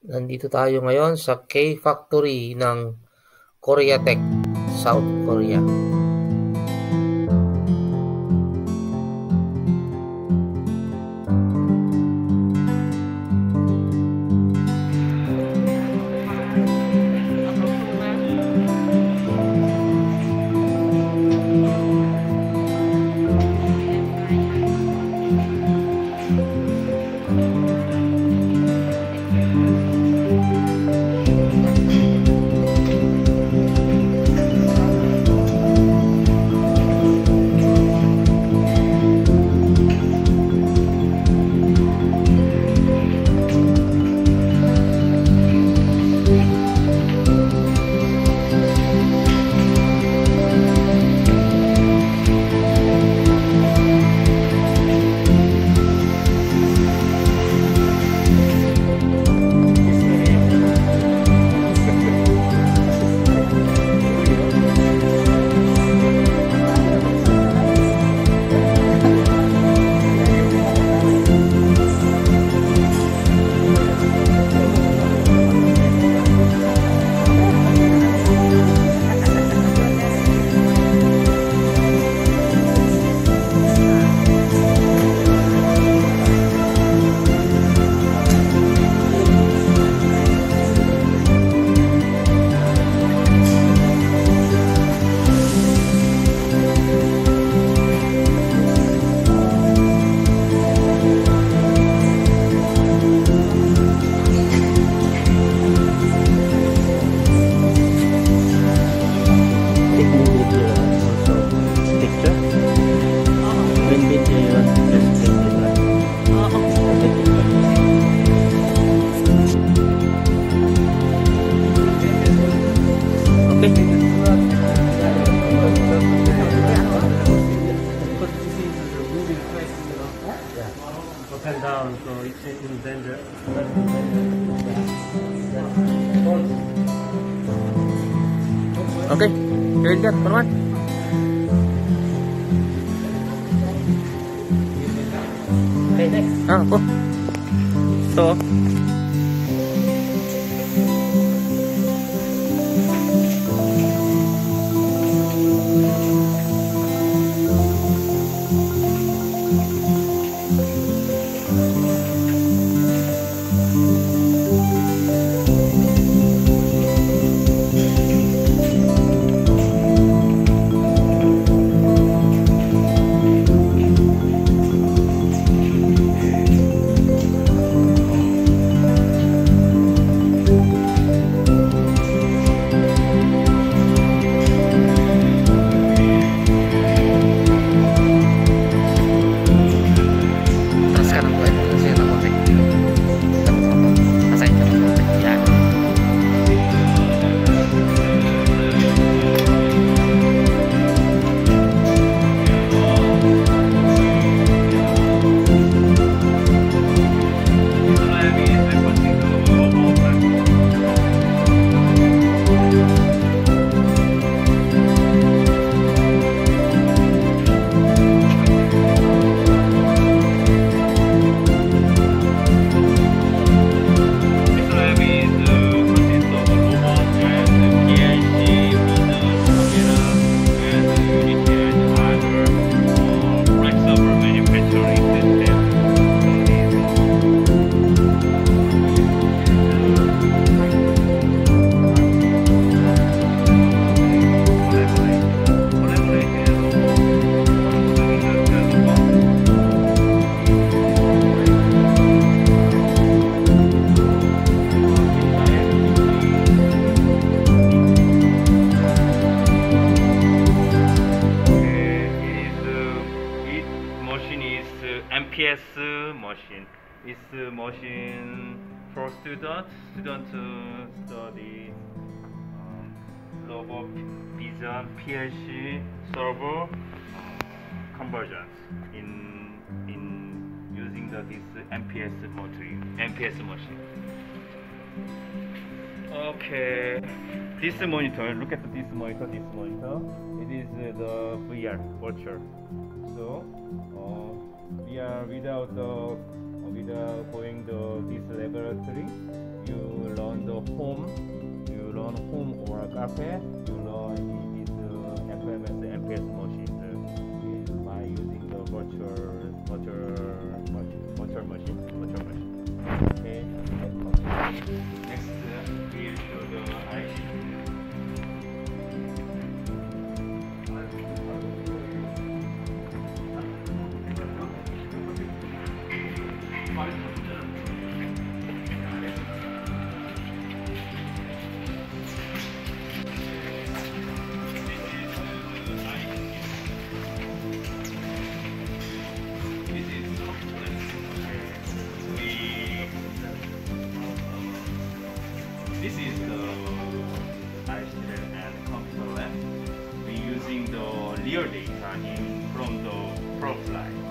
Nandito tayo ngayon sa K-Factory ng Koreatech, South Korea. Up and down, so it's in danger. Okay, here you go, teman-teman. Okay, next. Ako. So, MPS machine. It's a machine for students to study robot vision, PLC, server conversions in using this MPS machine. Okay, this monitor. Look at this monitor. It is the VR virtual. So we are without going to this laboratory. You home, you run home or cafe, you run this FMS MPS machine by using the virtual machine. Okay. Next, we show the IC. This is the IC and computer lab. We're using the real data from the probe line.